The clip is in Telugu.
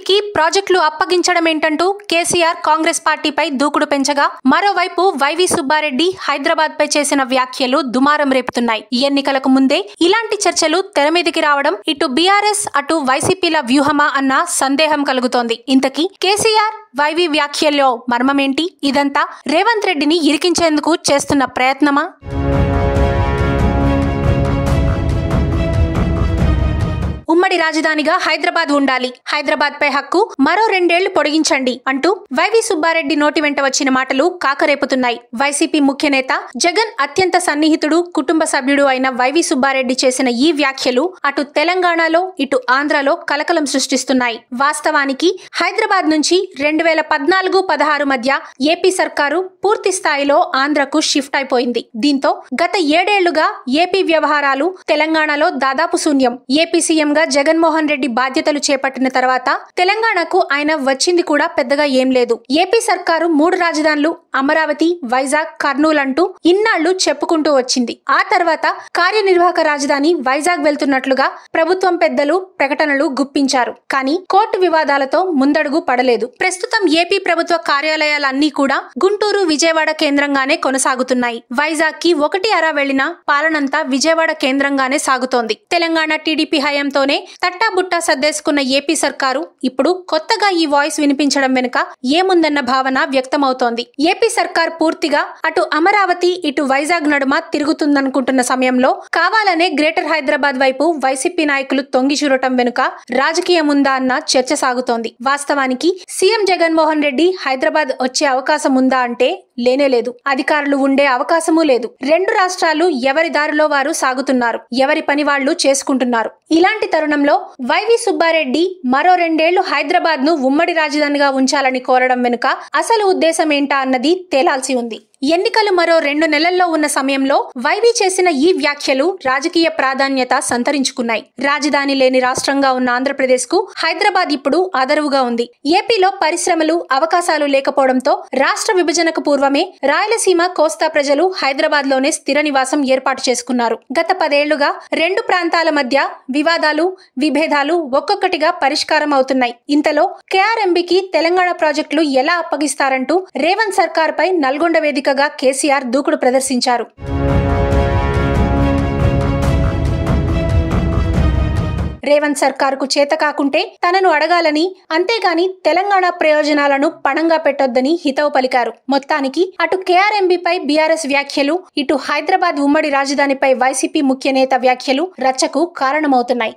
వైసీపీకి ప్రాజెక్టులు అప్పగించడం ఏంటంటూ కేసీఆర్ కాంగ్రెస్ పార్టీపై దూకుడు పెంచగా, మరోవైపు వైవి సుబ్బారెడ్డి హైదరాబాద్ పై చేసిన వ్యాఖ్యలు దుమారం రేపుతున్నాయి. ఎన్నికలకు ముందే ఇలాంటి చర్చలు తెరమీదికి రావడం ఇటు బీఆర్ఎస్ అటు వైసీపీల వ్యూహమా అన్న సందేహం కలుగుతోంది. ఇంతకీ కేసీఆర్ వైవి వ్యాఖ్యల్లో మర్మమేంటి? ఇదంతా రేవంత్ రెడ్డిని ఇరికించేందుకు చేస్తున్న ప్రయత్నమా? ఉమ్మడి రాజధానిగా హైదరాబాద్ ఉండాలి, హైదరాబాద్ పై హక్కు మరో 2 ఏళ్లు పొడిగించండి అంటూ వైవి సుబ్బారెడ్డి నోటి వెంట వచ్చిన మాటలు కాకరేపుతున్నాయి. వైసీపీ ముఖ్య నేత జగన్ అత్యంత సన్నిహితుడు, కుటుంబ సభ్యుడు అయిన వైవి సుబ్బారెడ్డి చేసిన ఈ వ్యాఖ్యలు అటు తెలంగాణలో ఇటు ఆంధ్రలో కలకలం సృష్టిస్తున్నాయి. వాస్తవానికి హైదరాబాద్ నుంచి 2014-16 మధ్య ఏపీ సర్కారు పూర్తి స్థాయిలో ఆంధ్రకు షిఫ్ట్ అయిపోయింది. దీంతో గత 7 ఏళ్లుగా ఏపీ వ్యవహారాలు తెలంగాణలో దాదాపు శూన్యం. ఏపీ సీఎం జగన్మోహన్ రెడ్డి బాధ్యతలు చేపట్టిన తర్వాత తెలంగాణకు ఆయన వచ్చింది కూడా పెద్దగా ఏం లేదు. ఏపీ సర్కారు 3 రాజధానులు అమరావతి, వైజాగ్, కర్నూలు అంటూ ఇన్నాళ్లు చెప్పుకుంటూ వచ్చింది. ఆ తర్వాత కార్యనిర్వాహక రాజధాని వైజాగ్ వెళ్తున్నట్లుగా ప్రభుత్వం పెద్దలు ప్రకటనలు గుప్పించారు. కానీ కోర్టు వివాదాలతో ముందడుగు పడలేదు. ప్రస్తుతం ఏపీ ప్రభుత్వ కార్యాలయాలన్నీ కూడా గుంటూరు, విజయవాడ కేంద్రంగానే కొనసాగుతున్నాయి. వైజాగ్ కి 1 అర వెళ్లిన పాలనంతా విజయవాడ కేంద్రంగానే సాగుతోంది. తెలంగాణ టీడీపీ హయాంతో తట్టాబుట్టా సర్దేసుకున్న ఏపీ సర్కారు ఇప్పుడు కొత్తగా ఈ వాయిస్ వినిపించడం వెనుక ఏముందన్న భావన వ్యక్తమవుతోంది. ఏపీ సర్కార్ పూర్తిగా అటు అమరావతి ఇటు వైజాగ్ నడుమ తిరుగుతుందనుకుంటున్న సమయంలో కావాలనే గ్రేటర్ హైదరాబాద్ వైపు వైసీపీ నాయకులు తొంగి చూడటం వెనుక రాజకీయముందా అన్న చర్చ సాగుతోంది. వాస్తవానికి సీఎం జగన్మోహన్ రెడ్డి హైదరాబాద్ వచ్చే అవకాశం ఉందా అంటే లేనేలేదు. అధికారులు ఉండే అవకాశమూ లేదు. 2 రాష్ట్రాలు ఎవరి దారిలో వారు సాగుతున్నారు, ఎవరి పని వాళ్లు చేసుకుంటున్నారు. ఇలాంటి తరుణంలో వైవి సుబ్బారెడ్డి మరో 2 ఏళ్లు హైదరాబాద్ ను ఉమ్మడి రాజధానిగా ఉంచాలని కోరడం వెనుక అసలు ఉద్దేశం ఏంటా అన్నది తేలాల్సి ఉంది. ఎన్నికలు మరో 2 నెలల్లో ఉన్న సమయంలో వైవి చేసిన ఈ వ్యాఖ్యలు రాజకీయ ప్రాధాన్యత సంతరించుకున్నాయి. రాజధాని లేని రాష్ట్రంగా ఉన్న ఆంధ్రప్రదేశ్ కు హైదరాబాద్ ఇప్పుడు ఆదరువుగా ఉంది. ఏపీలో పరిశ్రమలు, అవకాశాలు లేకపోవడంతో రాష్ట్ర విభజనకు పూర్వమే రాయలసీమ, కోస్తా ప్రజలు హైదరాబాద్ లోనే స్థిర నివాసం ఏర్పాటు చేసుకున్నారు. గత 10 ఏళ్లుగా 2 ప్రాంతాల మధ్య వివాదాలు, విభేదాలు ఒక్కొక్కటిగా పరిష్కారం అవుతున్నాయి. ఇంతలో కేఆర్ఎంబీకి తెలంగాణ ప్రాజెక్టులు ఎలా అప్పగిస్తారంటూ రేవంత్ సర్కార్ పై నల్గొండ వేదిక కేసీఆర్ దూకుడు ప్రదర్శించారు. రేవంత్ సర్కారుకు చేత కాకుంటే తనను అడగాలని, అంతేగాని తెలంగాణ ప్రయోజనాలను పణంగా పెట్టొద్దని హితవు పలికారు. మొత్తానికి అటు కేఆర్ఎంబీపై బీఆర్ఎస్ వ్యాఖ్యలు, ఇటు హైదరాబాద్ ఉమ్మడి రాజధానిపై వైసీపీ ముఖ్య నేత వ్యాఖ్యలు రచ్చకు కారణమవుతున్నాయి.